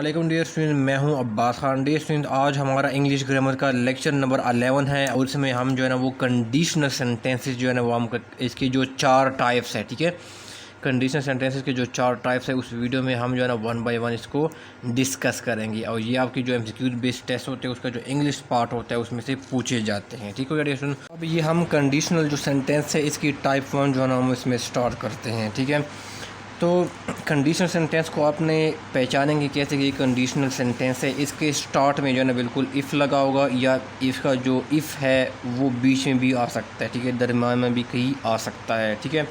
वालेकुम dear student, मैं हूं अब्बास खान। डियर स्टूडेंट, आज हमारा इंग्लिश ग्रामर का लेक्चर नंबर 11 है और इसमें हम जो है ना वो कंडीशनल सेंटेंसेस जो है ना वो हम इसकी जो 4 टाइप्स है, ठीक है। कंडीशनल सेंटेंसेस के जो 4 टाइप्स है उस वीडियो में हम जो है ना 1 बाय 1 इसको डिस्कस करेंगे और ये आपकी जो एमसीक्यू बेस्ड टेस्ट होते हैं उसका जो इंग्लिश पार्ट होता है उसमें से पूछे जाते हैं, ठीक हो गया डियर स्टूडेंट। अब ये हम कंडीशनल जो सेंटेंस है इसकी टाइप 1 जो है ना हम इसमें स्टार्ट करते हैं, ठीक है। तो कंडीशनल सेंटेंस को आपने पहचानेंगे कैसे कि ये कंडीशनल सेंटेंस है। इसके स्टार्ट में जो है ना बिल्कुल इफ़ लगा होगा या इसका जो इफ़ है वो बीच में भी आ सकता है, ठीक है, दरम्यान में भी कहीं आ सकता है, ठीक है।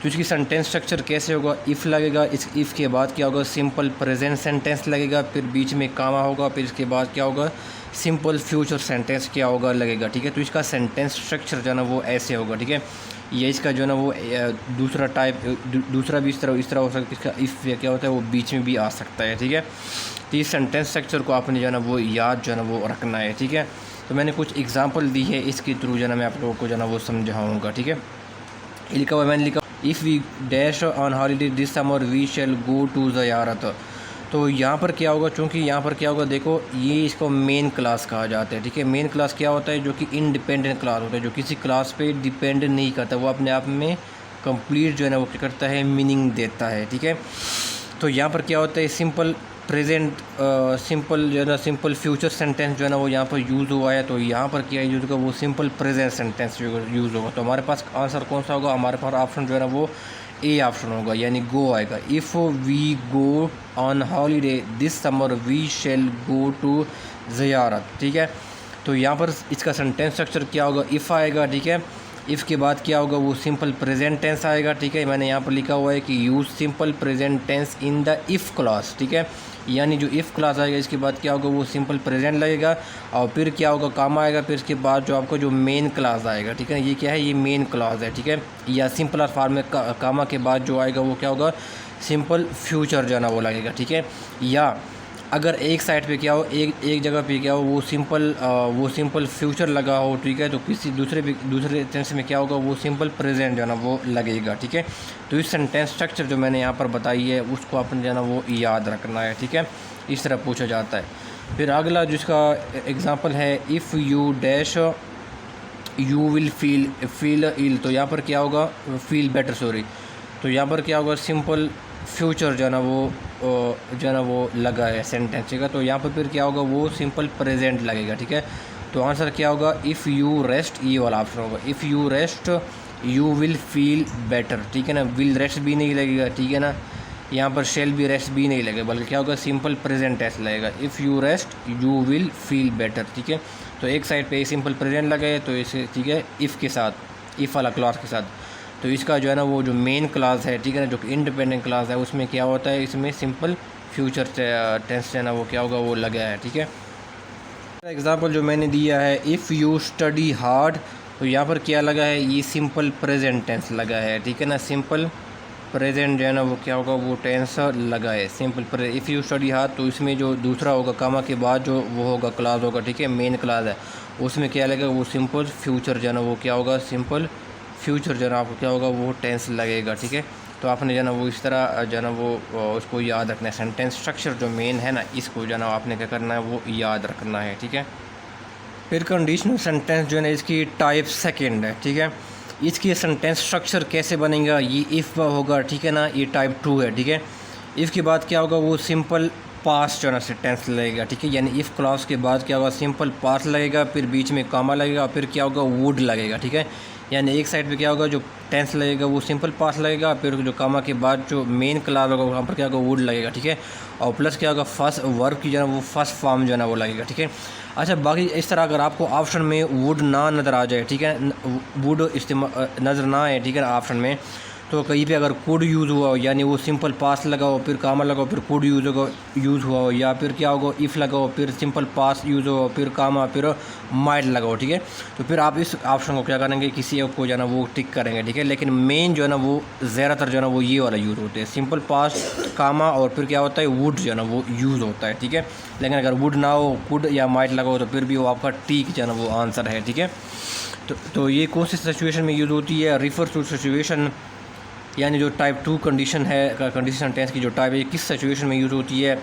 तो इसकी सेंटेंस स्ट्रक्चर कैसे होगा, इफ़ लगेगा, इस इफ़ के बाद क्या होगा, सिंपल प्रेजेंट सेंटेंस लगेगा, फिर बीच में कामा होगा, फिर इसके बाद क्या होगा, सिंपल फ्यूचर सेंटेंस क्या होगा लगेगा, ठीक है। तो इसका सेंटेंस स्ट्रक्चर जो है ना वो ऐसे होगा, ठीक है। ये इसका जो है ना वो दूसरा टाइप दूसरा भी इस तरह हो सकता है। इसका इफ़ क्या होता है वो बीच में भी आ सकता है, ठीक है। तो इस सेंटेंस स्ट्रक्चर को आपने जो है ना वो याद जो है ना वो रखना है, ठीक है। तो मैंने कुछ एग्जांपल दी है, इसके थ्रू जो है ना मैं आप लोगों को जो है ना वो समझाऊँगा, ठीक है। लिखा हुआ मैंने लिखा, if we dash on holiday this summer we shall go to Ziarat. तो यहाँ पर क्या होगा, चूँकि यहाँ पर क्या होगा, देखो ये इसको मेन क्लास कहा जाता है, ठीक है। मेन क्लास क्या होता है, जो कि इंडिपेंडेंट क्लास होता है, जो किसी क्लास पे डिपेंड नहीं करता, वो अपने आप में कंप्लीट जो है ना वो क्या करता है, मीनिंग देता है, ठीक है। तो यहाँ पर क्या होता है, सिंपल प्रेजेंट सिंपल जो है ना सिंपल फ्यूचर सेंटेंस जो है ना वो यहाँ पर यूज़ हुआ है। तो यहाँ पर क्या यूज़ होगा, वो सिंपल प्रेजेंट सेंटेंस यूज़ होगा। तो हमारे पास आंसर कौन सा होगा, हमारे पास ऑप्शन जो है ना वो ए ऑप्शन होगा, यानी गो आएगा। If we go on holiday this summer we shall go to Ziarat, ठीक है। तो यहाँ पर इसका सेंटेंस स्ट्रक्चर क्या होगा, इफ़ आएगा, ठीक है। इफ़ के बाद क्या होगा, वो सिंपल प्रेजेंट टेंस आएगा, ठीक है। मैंने यहाँ पर लिखा हुआ है कि use simple present tense in the if clause, ठीक है। यानी जो इफ़ क्लास आएगा इसके बाद क्या होगा, वो सिंपल प्रेजेंट लगेगा और फिर क्या होगा, काम आएगा, फिर इसके बाद जो आपको जो मेन क्लास आएगा, ठीक है। ये क्या है, ये मेन क्लास है, ठीक है। या सिंपल फॉर्म में कामा के बाद जो आएगा वो क्या होगा, सिंपल फ्यूचर जो है ना वो लगेगा, ठीक है। या अगर एक साइड पे क्या हो, एक जगह पे क्या हो, वो सिंपल फ्यूचर लगा हो, ठीक है। तो किसी दूसरे टेंस में क्या होगा, वो सिंपल प्रेजेंट जो है ना वो लगेगा, ठीक है। तो इस सेंटेंस स्ट्रक्चर जो मैंने यहाँ पर बताई है उसको आपने जो है ना वो याद रखना है, ठीक है। इस तरह पूछा जाता है। फिर अगला जिसका एग्ज़ाम्पल है, if you dash you will feel ill. तो यहाँ पर क्या होगा, फील बेटर, सॉरी। तो यहाँ पर क्या होगा, सिंपल फ्यूचर जो है ना वो लगा है सेंटेंस का। तो यहाँ पर फिर क्या होगा, वो सिंपल प्रेजेंट लगेगा, ठीक है। तो आंसर क्या होगा, इफ़ यू रेस्ट, ये वाला ऑप्शन होगा। If you rest you will feel better, ठीक है ना। विल रेस्ट भी नहीं लगेगा, ठीक है ना। यहाँ पर शेल भी रेस्ट भी नहीं लगेगा, बल्कि क्या होगा, सिंपल प्रेजेंट टेंस लगेगा। If you rest you will feel better, ठीक है। तो एक साइड पे सिंपल प्रेजेंट लगे तो इसे, ठीक है, इफ़ के साथ, इफ़ वाला क्लास के साथ। तो इसका जो है ना वो जो मेन क्लास है, ठीक है ना, जो कि इंडिपेंडेंट क्लास है, उसमें क्या होता है, इसमें सिंपल फ्यूचर टेंस जो है ना वो क्या होगा, वो लगा है, ठीक है। एग्जांपल जो मैंने दिया है, इफ़ यू स्टडी हार्ड। तो यहाँ पर क्या लगा है, ये सिंपल प्रेजेंट टेंस लगा है, ठीक है ना। सिंपल प्रेजेंट जो है ना वो क्या होगा, वो टेंस लगा है, simple if you study hard. तो इसमें जो दूसरा होगा, कामा के बाद जो वो होगा क्लास होगा, ठीक है, मेन क्लास है, उसमें क्या लगेगा, वो सिंपल फ्यूचर जो है ना वो क्या होगा, सिंपल फ्यूचर जो है ना आपको क्या होगा, वो टेंस लगेगा, ठीक है। तो आपने जो है ना वो इस तरह जो है ना वो उसको याद रखना है। सेंटेंस स्ट्रक्चर जो मेन है ना, इसको जो है ना आपने क्या करना है, वो याद रखना है, ठीक है। फिर कंडीशनल सेंटेंस जो है ना इसकी टाइप सेकंड है, ठीक है। इसकी सेंटेंस स्ट्रक्चर कैसे बनेगा, ये इफ़ होगा, ठीक है ना, ये टाइप 2 है, ठीक है। इफ़ के बाद क्या होगा, वो सिंपल पास्ट जो है ना सेंटेंस लगेगा, ठीक है। यानी इफ़ क्लॉज के बाद क्या होगा, सिंपल पास्ट लगेगा, फिर बीच में कामा लगेगा, फिर क्या होगा, वुड लगेगा, ठीक है। यानी एक साइड पे क्या होगा, जो टेंस लगेगा वो सिंपल पास्ट लगेगा, फिर जो कामा के बाद जो मेन क्लास होगा वहाँ पर क्या होगा, वुड लगेगा, ठीक है। और प्लस क्या होगा, फर्स्ट वर्ब की जो है वो फर्स्ट फॉर्म जो है ना वो लगेगा, ठीक है। अच्छा, बाकी इस तरह अगर आपको ऑप्शन में वुड ना नज़र आ जाए, ठीक है, वुड इस्तेमाल नज़र ना आए, ठीक है ना, ऑप्शन में, तो कहीं पे अगर कुड यूज़ हुआ हो, यानी वो सिंपल पास लगा हो, फिर कामा लगा हो, फिर कुड यूज़ हुआ हो, या फिर क्या होगा, इफ़ लगा हो, फिर सिंपल पास यूज़ हो, फिर कामा, फिर माइट लगा हो, ठीक है। तो फिर आप इस ऑप्शन को क्या करेंगे, किसी एक को जो है ना वो टिक करेंगे, ठीक है। लेकिन मेन जो है ना वो ज़्यादातर जो है ना वो ये वाला यूज़ होते हैं, सिंपल पास, कामा और फिर क्या होता है, वुड जो है ना वो यूज़ होता है, ठीक है। लेकिन अगर वुड ना हो, कुड या माइट लगा हो, तो फिर भी वो आपका टिक जो है ना वो आंसर है, ठीक है। तो ये कौन सी सिचुएशन में यूज़ होती है, रिफर टू सिचुएशन, यानी जो टाइप 2 कंडीशन है, कंडीशन टेंस की जो टाइप है, किस सिचुएशन में यूज़ होती है।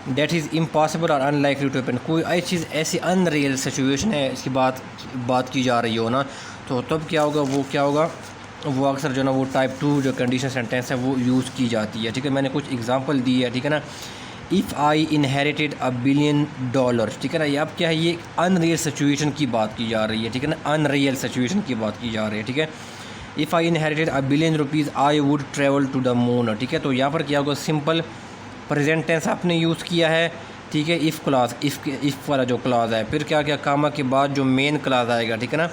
दैट इज़ इम्पॉसिबल और अनलाइकली टू हैपन। कोई ऐसी चीज़ ऐसी अनरियल सिचुएशन है इसकी बात की जा रही हो ना, तो तब क्या होगा, वो क्या होगा, वो अक्सर जो ना वो टाइप 2 जो कंडीशन सेंटेंस है वो यूज़ की जाती है। ठीक है, मैंने कुछ एग्जांपल दी है। ठीक है ना, इफ़ आई इनहेरिटेड $1 बिलियन, ठीक है ना, ये अब क्या है, ये अनरियल सिचुएशन की बात की जा रही है। ठीक है ना, अनरियल सिचुएशन की बात की जा रही है। ठीक है, if I inherited $1 billion I would travel to the moon. ठीक है, तो यहाँ पर क्या होगा, सिंपल प्रेजेंट टेंस आपने यूज़ किया है। ठीक है, इफ़ क्लास, इफ़ वाला जो क्लास है, फिर क्या क्या कामा के बाद जो मेन क्लास आएगा। ठीक है ना,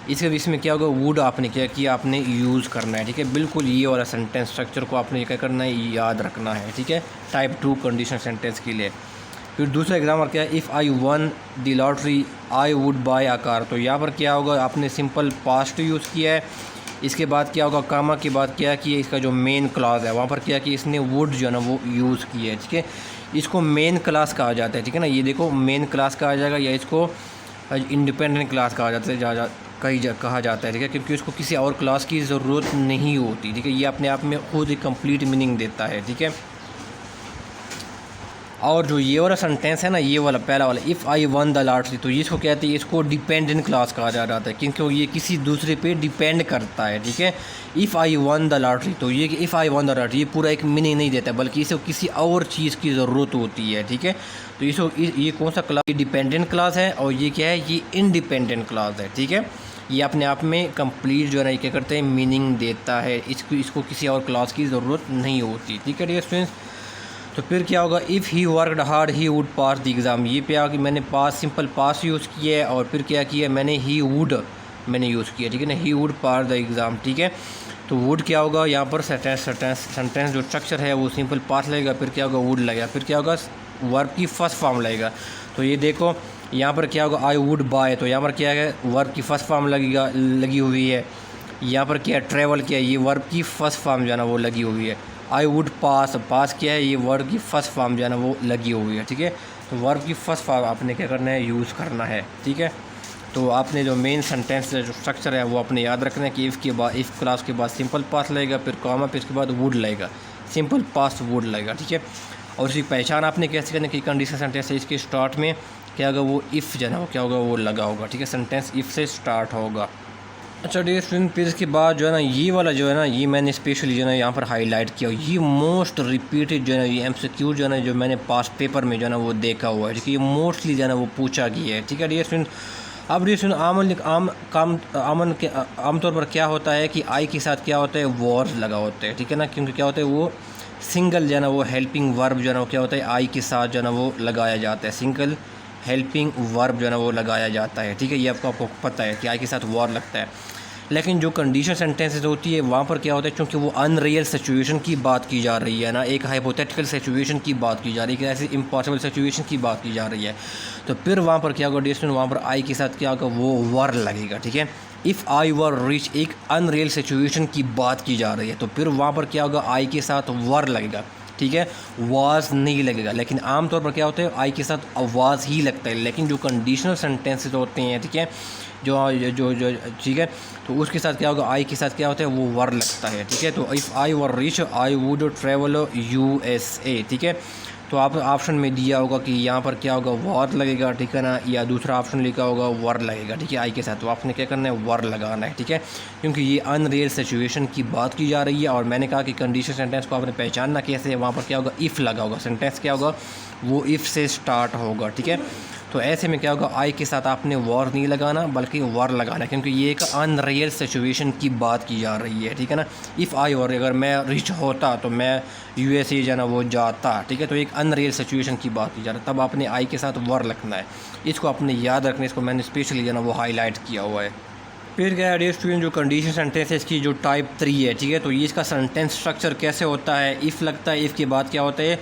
इसमें क्या होगा, वुड आपने क्या किया, आपने यूज़ करना है। ठीक है, बिल्कुल ये वाला सेंटेंस स्ट्रक्चर को आपने क्या करना है, याद रखना है। ठीक है, टाइप 2 कंडीशन सेंटेंस के लिए। फिर दूसरा एग्जाम्पल क्या है, if I one the lottery I would buy a car. तो यहाँ पर क्या होगा, आपने सिंपल पास्ट यूज़ किया है। इसके बाद क्या होगा, कामा के बाद क्या किया, इसका जो मेन क्लास है वहाँ पर क्या किया, इसने वुड जो है ना वो यूज़ किया है। ठीक है, इसको मेन क्लास कहा जाता है। ठीक है ना, ये देखो मेन क्लास कहा जाएगा, या इसको इंडिपेंडेंट क्लास कहा जाता है, कहा जाता है। ठीक है, क्योंकि उसको किसी और क्लास की ज़रूरत नहीं होती। ठीक है, ये अपने आप में खुद एक कंप्लीट मीनिंग देता है। ठीक है, और जो ये वाला सेंटेंस है ना, ये वाला पहला वाला, if I one the lottery, तो इसको कहते हैं, इसको डिपेंडेंट क्लास कहा जाता है, क्योंकि ये किसी दूसरे पे डिपेंड करता है। ठीक है, if I one the lottery, तो ये कि if I one the lottery ये पूरा एक मीनिंग नहीं देता, बल्कि इसे किसी और चीज़ की ज़रूरत होती है। ठीक है, तो इसको ये कौन सा क्लास, ये डिपेंडेंट क्लास है, और ये क्या है, ये इंडिपेंडेंट क्लास है। ठीक है, ये अपने आप में कंप्लीट जो है ना, ये क्या करते हैं, मीनिंग देता है, इसको किसी और क्लास की ज़रूरत नहीं होती। ठीक है डियर स्टूडेंट्स, तो फिर क्या होगा, if he worked hard he would pass the exam. ये पे कि मैंने पास, सिंपल पास यूज़ किया है, और फिर क्या किया मैंने, ही वुड मैंने यूज़ किया। ठीक है ना, he would pass the exam. ठीक है, तो वुड क्या होगा, यहाँ पर सेंटेंस जो स्ट्रक्चर है वो सिंपल पास लगेगा, फिर क्या होगा, वुड लगेगा, फिर क्या होगा, वर्ब की फर्स्ट फॉर्म लगेगा। तो ये देखो यहाँ पर क्या होगा, आई वुड बाय, तो यहाँ पर क्या है, वर्ब की फर्स्ट फॉर्म लगी हुई है। यहाँ पर क्या है, ट्रैवल किया, ये वर्ब की फर्स्ट फॉर्म जो है ना वो लगी हुई है। आई वुड पास क्या है, ये वर्ब की फ़र्स्ट फॉर्म जो है ना वो लगी हुई है। ठीक है, तो वर्ब की फ़र्स्ट फॉर्म आपने क्या करना है, यूज़ करना है। ठीक है, तो आपने जो मेन सेंटेंस जो स्ट्रक्चर है वो आपने याद रखना है कि इफ़ के बाद, इफ़ क्लास के बाद सिंपल पास लगेगा, फिर कॉमा, फिर इसके बाद वुड लगेगा, सिंपल पास वुड लगेगा। ठीक है, और उसकी पहचान आपने कैसे करनी कि कंडीशन सेंटेंस है, इसके स्टार्ट में क्या होगा, वो इफ़ जो है ना वो क्या होगा, वो लगा होगा। ठीक है, सेंटेंस इफ़ से स्टार्ट होगा। अच्छा डियर स्टूडेंट, फिर इसके बाद जो है ना, ये वाला जो है ना, ये मैंने स्पेशली जो है ना यहाँ पर हाईलाइट किया, ये मोस्ट रिपीटेड जो है ना, ये MCQ जो है ना, जो मैंने पास्ट पेपर में जो है ना वो देखा हुआ है। ठीक है, ये मोस्टली जो है ना वो पूछा गया है। ठीक है डियर स्टूडेंट, अब डियर स्टूडेंट आमतौर पर क्या होता है कि आई के साथ क्या होता है, वॉर्स लगा होता है। ठीक है ना, क्योंकि क्या होता है, वो सिंगल जो है ना वो हेल्पिंग वर्ब जो है ना क्या होता है, आई के साथ जो है ना वो लगाया जाता है, सिंगल हेल्पिंग वर्ब जो है ना वो लगाया जाता है। ठीक है, ये आपको पता है कि आई के साथ वॉर लगता है। लेकिन जो कंडीशन सेंटेंसेस होती है वहाँ पर क्या होता है, क्योंकि वो अनरियल सिचुएशन की बात की जा रही है ना, एक हाइपोथेटिकल सिचुएशन की बात की जा रही है, कि ऐसी इम्पॉसिबल सिचुएशन की बात की जा रही है, तो फिर वहाँ पर क्या होगा डिस्टेंस, वहाँ पर आई के साथ क्या होगा, वो वर लगेगा। ठीक है, इफ़ आई वर रिच, एक अनरियल सिचुएशन की बात की जा रही है, तो फिर वहाँ पर क्या होगा, आई के साथ वर लगेगा। ठीक है, वाज नहीं लगेगा। लेकिन आमतौर पर क्या होता है, आई के साथ आवाज़ ही लगता है। लेकिन जो कंडीशनल सेंटेंसेस होते हैं, ठीक है, जो जो जो ठीक है, तो उसके साथ क्या होगा, आई के साथ क्या होता है, वो वर लगता है। ठीक है, तो if I were rich I would travel USA। ठीक है, तो आप ऑप्शन में दिया होगा कि यहाँ पर क्या होगा, वर लगेगा। ठीक है ना, या दूसरा ऑप्शन लिखा होगा वर लगेगा। ठीक है, आई के साथ, तो आपने क्या करना है, वर लगाना है। ठीक है, क्योंकि ये अनरियल सिचुएशन की बात की जा रही है, और मैंने कहा कि कंडीशन सेंटेंस को आपने पहचानना कैसे है, वहाँ पर क्या होगा, इफ़ लगा होगा, सेंटेंस क्या होगा, वो इफ़ से स्टार्ट होगा। ठीक है, तो ऐसे में क्या होगा, आई के साथ आपने वॉर नहीं लगाना, बल्कि वर लगाना है, क्योंकि ये एक अनरियल सिचुएशन की बात की जा रही है। ठीक है ना, इफ़ आई वर, अगर मैं रिच होता तो मैं USA जो है ना वो जाता। ठीक है, तो एक अनरियल सिचुएशन की बात की जा रही है, तब आपने आई के साथ वर लगना है। इसको आपने याद रखना है, इसको मैंने स्पेशली जो है ना वो हाईलाइट किया हुआ है। फिर क्या है डियर स्टूडेंट, जो कंडीशन सेंटेंस है इसकी जो टाइप 3 है। ठीक है, तो ये इसका सेंटेंस स्ट्रक्चर कैसे होता है, इफ़ लगता है, इफ़ के बाद क्या होता है,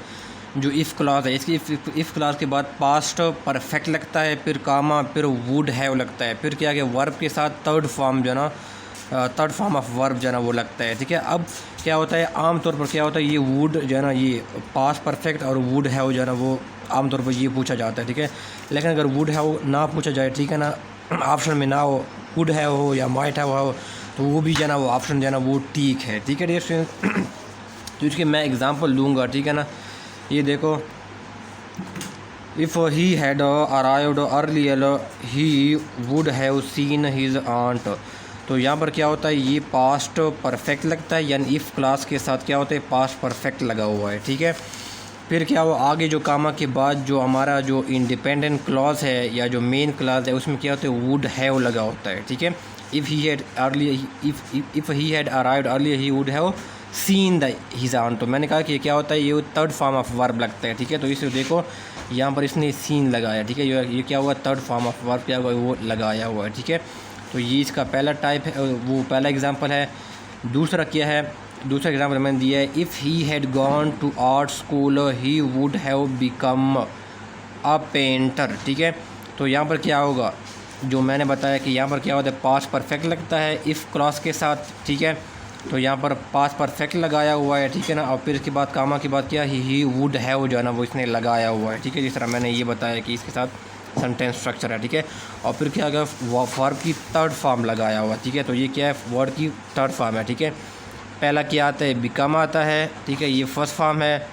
जो इफ़ क्लास है, इसकी इफ़ क्लास के बाद पास्ट परफेक्ट लगता है, फिर कामा, फिर वुड हैव लगता है, फिर क्या कि वर्ब के साथ थर्ड फॉर्म जो है ना, थर्ड फॉर्म ऑफ वर्ब जो है ना वो लगता है। ठीक है, अब क्या होता है, आमतौर पर क्या होता है, ये वुड जो है ना, ये पास्ट परफेक्ट और वुड हैव जो है ना वो आमतौर पर ये पूछा जाता है। ठीक है, लेकिन अगर वुड हैव ना पूछा जाए, ठीक है ना, ऑप्शन में ना हो, वुड हैव हो या माइट हैव हो, तो वो भी जो है ना वो ऑप्शन जो है ना वो ठीक है। ठीक है डियर स्टूडेंट, तो इसके मैं एग्जांपल लूँगा। ठीक है ना, ये देखो, if he had arrived earlier he would have seen his aunt. तो यहाँ पर क्या होता है, ये पास्ट परफेक्ट लगता है, यानी इफ़ क्लास के साथ क्या होता है, पास्ट परफेक्ट लगा हुआ है, ठीक है। फिर क्या हुआ, आगे जो कामा के बाद जो हमारा जो इंडिपेंडेंट क्लॉज है या जो मेन क्लॉज है उसमें क्या होता है, वुड हैव लगा होता है, ठीक है। If he had earlier if he had arrived earlier he would have seen the his aunt. तो मैंने कहा कि क्या होता है, ये थर्ड फॉर्म ऑफ वर्ब लगता है, ठीक है। तो इसे देखो यहाँ पर इसने सीन लगाया, ठीक है। ये क्या हुआ, थर्ड फॉर्म ऑफ वर्ब क्या हुआ, वो लगाया हुआ है, ठीक है। तो ये इसका पहला टाइप है, वो पहला एग्जांपल है। दूसरा क्या है, दूसरा एग्जांपल मैंने दिया है, if he had gone to art school he would have become a painter, ठीक है। तो यहाँ पर क्या होगा, जो मैंने बताया कि यहाँ पर क्या होता है, पास्ट परफेक्ट लगता है इफ़ क्लॉज के साथ, ठीक है। तो यहाँ पर पास्ट परफेक्ट लगाया हुआ है, ठीक है ना। और फिर इसके बाद कामा के बाद क्या, ही वुड हैव जो है ना वो इसने लगाया हुआ है, ठीक है। जिस तरह मैंने ये बताया कि इसके साथ सेंटेंस स्ट्रक्चर है, ठीक है। और फिर क्या गया, वर्ब की थर्ड फॉर्म लगाया हुआ, ठीक है। तो ये क्या है, वर्ड की थर्ड फॉर्म है, ठीक है। पहला क्या आता है, बिकम आता है, ठीक है, ये फर्स्ट फॉर्म है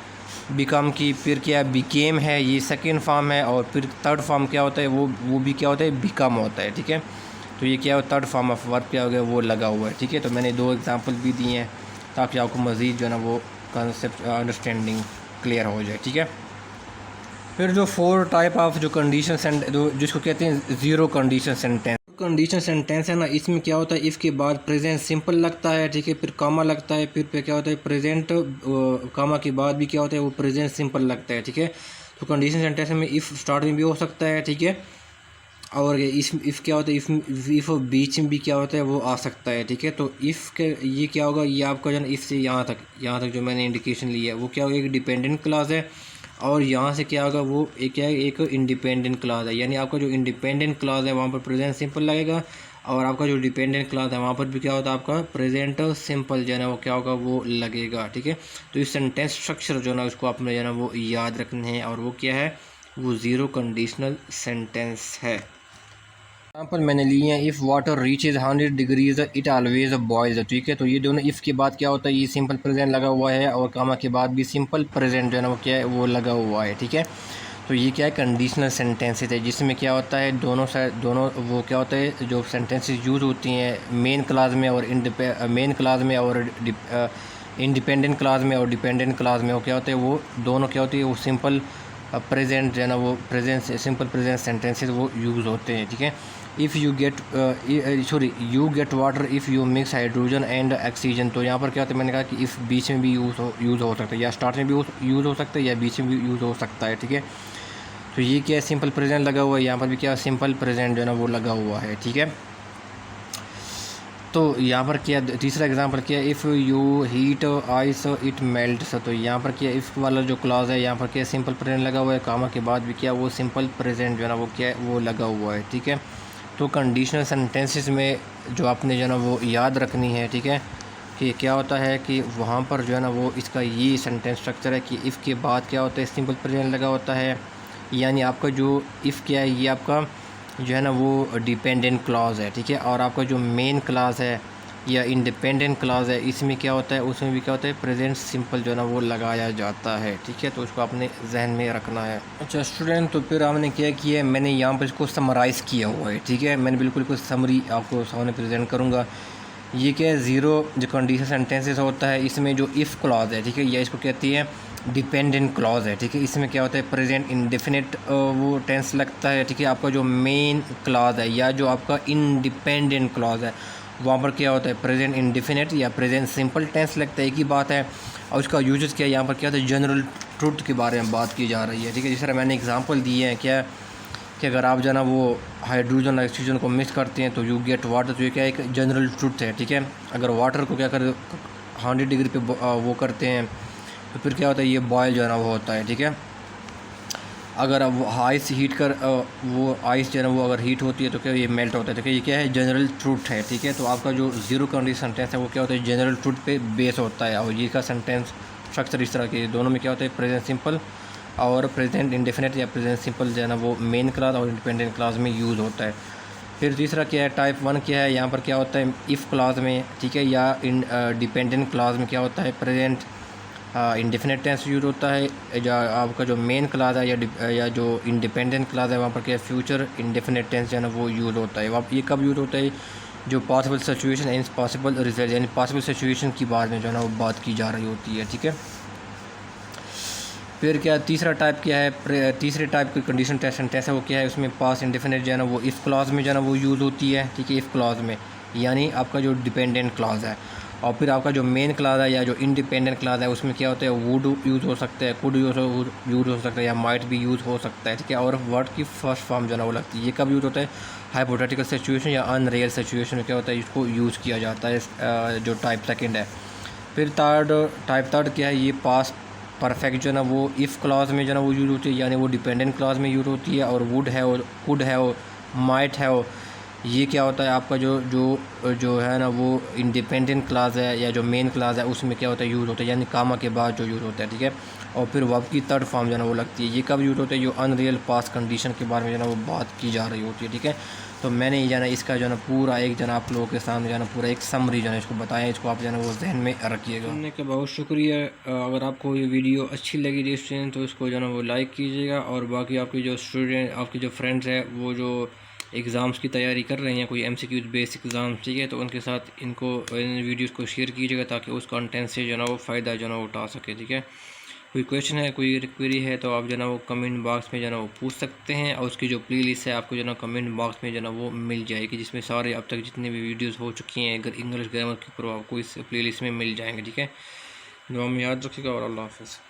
बिकम की। फिर क्या बिकेम है, ये सेकेंड फॉर्म है। और फिर थर्ड फॉर्म क्या होता है, वो भी क्या होता है, बिकम होता है, ठीक है। तो ये क्या है, थर्ड फॉर्म ऑफ वर्ब क्या हो गया, वो लगा हुआ है, ठीक है। तो मैंने दो एग्जांपल भी दिए हैं ताकि आपको मज़ीद जो है ना वो कंसेप्ट अंडरस्टैंडिंग क्लियर हो जाए, ठीक है। फिर जो फोर टाइप ऑफ जो कंडीशन जिसको कहते हैं zero condition sentence. Condition sentence है ना, इसमें क्या होता है, इफ़ के बाद प्रेजेंट सिंपल लगता है, ठीक है। फिर कामा लगता है, फिर पे क्या होता है, प्रेजेंट कामा के बाद भी क्या होता है, वो प्रेजेंट सिंपल लगता है, ठीक है। तो कंडीशन सेंटेंस में इफ़ स्टार्ट में भी हो सकता है, ठीक है। और इफ़ क्या होता है, इफ़ बीच में भी क्या होता है, वो आ सकता है, ठीक है। तो इफ़ के ये क्या होगा, ये आपका जो है इफ़ से यहाँ तक जो मैंने इंडिकेशन लिया है वो क्या होगा, एक डिपेंडेंट क्लास है। और यहाँ से क्या होगा, वो एक क्या है, एक इंडिपेंडेंट क्लास है। यानी आपका जो इंडिपेंडेंट क्लास है वहाँ पर प्रेजेंट सिंपल लगेगा, और आपका जो डिपेंडेंट क्लास है वहाँ पर भी क्या होता है, आपका प्रेजेंट सिंपल जो है ना वो क्या होगा, वो लगेगा, ठीक है। तो इस सेंटेंस स्ट्रक्चर जो है ना उसको आपने जो है ना वो याद रखने हैं, और वो क्या है, वो ज़ीरो कंडीशनल सेंटेंस है। एग्जाम्पल मैंने लिए हैं, if water reaches 100 degrees it always boys, ठीक है। तो ये दोनों इफ़ के बाद क्या होता है, ये सिंपल प्रेजेंट लगा हुआ है, और कामा के बाद भी सिंपल प्रेजेंट जो है ना वो क्या है, वो लगा हुआ है, ठीक है। तो ये क्या है, कंडीशनल सेंटेंसेस है, जिसमें क्या होता है, दोनों वो क्या होता है, जो सेंटेंसेस यूज़ होती हैं मेन क्लास में और इंडिपेंडेंट क्लास में और डिपेंडेंट क्लास में, वो क्या होते हैं, वो दोनों क्या होती है, वो सिंपल प्रेजेंट जो है ना वो प्रेजेंट सिंपल प्रेजेंट सेंटेंसेस वो यूज़ होते हैं, ठीक है। If you get water if you mix hydrogen and oxygen. तो यहाँ पर क्या होता है, मैंने कहा कि इफ़ बीच में भी यूज़ हो सकता है, या स्टार्ट में भी यूज़ हो सकता है, या बीच में भी यूज़ हो सकता है, ठीक है। तो ये क्या है, सिंपल प्रेजेंट लगा हुआ है, यहाँ पर भी क्या सिंपल प्रेजेंट जो है ना वो लगा हुआ है, ठीक है। तो यहाँ पर क्या, तीसरा एग्जांपल क्या है, if you heat ice it melts. तो यहाँ पर क्या, इफ़ वाला जो क्लॉज है यहाँ पर क्या सिंपल प्रेजेंट लगा हुआ है, कामा के बाद भी क्या वो सिंपल प्रेजेंट जो है ना वो क्या है, वो लगा हुआ है, ठीक है। तो कंडीशनल सेंटेंसेस में जो आपने जो है ना वो याद रखनी है, ठीक है, कि क्या होता है कि वहाँ पर जो है ना वो इसका ये सेंटेंस स्ट्रक्चर है कि इफ़ के बाद क्या होता है, सिंपल प्रेजेंट लगा होता है। यानी आपका जो इफ़ क्या है, ये आपका जो है ना वो डिपेंडेंट क्लॉज है, ठीक है। और आपका जो मेन क्लॉज है या इंडिपेंडेंट क्लॉज है, इसमें क्या होता है, उसमें भी क्या होता है, प्रेजेंट सिंपल जो है ना वो लगाया जाता है, ठीक है। तो उसको आपने जहन में रखना है। अच्छा स्टूडेंट, तो फिर हमने क्या किया है, मैंने यहाँ पर इसको समराइज़ किया हुआ है, ठीक है। मैंने बिल्कुल कोई समरी आपको सामने प्रेजेंट करूँगा। ये क्या है, ज़ीरो जो कंडीशन सेंटेंसेस होता है, इसमें जो इफ़ क्लॉज है, ठीक है, या इसको कहती है डिपेंडेंट क्लॉज है, ठीक है। इसमें क्या होता है, प्रेजेंट इंडेफिनिट वो टेंस लगता है, ठीक है। आपका जो मेन क्लॉज है या जो आपका इंडिपेंडेंट क्लॉज है वहाँ पर क्या होता है, प्रेजेंट इंडेफिनिट या प्रेजेंट सिंपल टेंस लगता है, एक ही बात है। और उसका यूजेस क्या है, यहाँ पर क्या होता है, जनरल ट्रुथ के बारे में बात की जा रही है, ठीक है। जिस तरह मैंने एग्जांपल दिए हैं क्या, कि अगर आप जो है ना वो हाइड्रोजन ऑक्सीजन को मिक्स करते हैं तो यू गेट वाटर। तो ये क्या एक जनरल ट्रुथ है, ठीक है। अगर वाटर को क्या कर 100 डिग्री पे वो करते हैं तो फिर क्या होता है, ये बॉयल जो है ना वो होता है, ठीक है। अगर अब आइस हीट कर वो आइस जो है ना वो अगर हीट होती है तो क्या ये मेल्ट होता है, तो क्या ये क्या है, जनरल ट्रुथ है, ठीक है। तो आपका जो ज़ीरो कंडीशन सेंटेंस है वो क्या होता है, जनरल ट्रुथ पे बेस होता है। और ये का सेंटेंस स्ट्रक्चर इस तरह के दोनों में क्या होता है, प्रेजेंट सिंपल और प्रेजेंट इंडेफिनिट या प्रेजेंट सिंपल जो है ना वो मेन क्लास और इंडिपेंडेंट क्लास में यूज़ होता है। फिर तीसरा क्या है, टाइप 1 क्या है, यहाँ पर क्या होता है, इफ़ क्लास में, ठीक है, या इन डिपेंडेंट क्लास में क्या होता है, प्रेजेंट इंडेफिनेट टेंस यूज़ होता है। जो आपका जो मेन क्लास है या जो इंडिपेंडेंट क्लास है वहाँ पर क्या है, फ्यूचर इंडेफिनेट टेंस जो है ना वो यूज़ होता है। वहाँ ये कब यूज़ होता है, जो possible situation and possible result, यानी पॉसिबल सिचुएशन की बात में जो है ना वो बात की जा रही होती है, ठीक है। फिर क्या तीसरा टाइप क्या है, तीसरे टाइप की कंडीशन टेंस है वो क्या है, उसमें पास्ट इंडेफिनेट जो है ना वो इफ़ क्लॉज में जो है ना वो यूज़ होती है, ठीक है, इफ़ क्लॉज में, यानी आपका जो डिपेंडेंट क्लॉज है। और फिर आपका जो मेन क्लॉज है या जो इंडिपेंडेंट क्लॉज है उसमें क्या होता है, वुड यूज़ हो सकता है, कुड यूज़ हो सकता है, या माइट भी यूज़ हो सकता है, ठीक है। और वर्ड की फर्स्ट फॉर्म जो है ना वो लगती है। ये कब यूज़ होता है, हाइपोथेटिकल सिचुएशन या अनरियल सिचुएशन में क्या होता है, इसको यूज़ किया जाता है, जो टाइप सेकंड है। फिर टाइप थर्ड क्या है, ये पास्ट परफेक्ट जो है ना वो इफ़ क्लॉज में जो है ना वो यूज़ होती है, यानी वो डिपेंडेंट क्लॉज में यूज़ होती है। और वुड है और कुड है और माइट है और ये क्या होता है आपका जो जो जो है ना वो इंडिपेंडेंट क्लास है या जो मेन क्लास है उसमें क्या होता है यूज़ होता है, यानी कामा के बाद जो यूज़ होता है, ठीक है। और फिर वर्ब की थर्ड फॉर्म जो है ना वो लगती है। ये कब यूज़ होता है, जो अनरियल पास्ट कंडीशन के बारे में जो है ना वो बात की जा रही होती है, ठीक है। तो मैंने जो है ना इसका जो है ना पूरा एक जो है आप लोगों के सामने जो है ना पूरा एक समरी जो है इसको बताया, इसको आप जो है ना वो जहन में रखिएगा। सुनने का बहुत शुक्रिया। अगर आपको ये वीडियो अच्छी लगी दोस्तों तो इसको जो है ना वो लाइक कीजिएगा। और बाकी आपकी जो स्टूडेंट आपके जो फ्रेंड्स हैं वो जो एग्ज़ाम्स की तैयारी कर रहे हैं, कोई MCQ बेसिक एग्ज़ाम, ठीक है, तो उनके साथ इन वीडियोस को शेयर कीजिएगा ताकि उस कंटेंट से जो है ना वो फ़ायदा जो है ना वो उठा सके, ठीक है। कोई क्वेश्चन है, कोई क्वेरी है तो आप जो है ना वो कमेंट बॉक्स में जो है ना वो पूछ सकते हैं। और उसकी जो प्लेलिस्ट है आपको जो है ना कमेंट बॉक्स में जो है ना वो मिल जाएगी, जिसमें सारे अब तक जितने भी वीडियोस हो चुकी हैं अगर इंग्लिश ग्रामर की, आपको इस प्लेलिस्ट में मिल जाएंगे, ठीक है। दुआ में याद रखिएगा और अल्लाह हाफ़िज़।